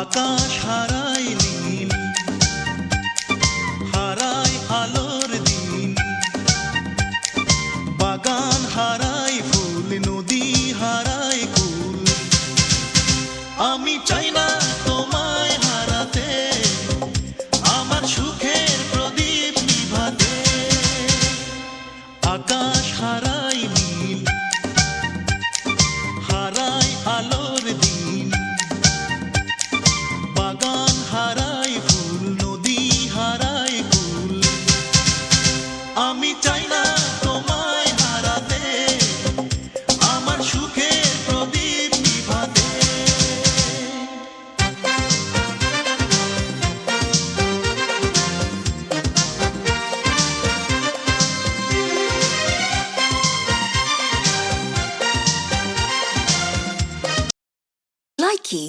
আকাশ হারাই নীল, হারাই আলোর দিন, বাগান হারাই ফুল, নদী হারাই কুল। আমি চাই না তোমায় হারাতে, আমার সুখের প্রদীপ নিভাতে। আকাশ হারাই নীল, হারাই আলোর দিন, বাগান হারাই ফুল, নদী হারাই কুল। আমি চাই না তোমায় হারাতে, আমার সুখের প্রদীপ নিভাতে। Likey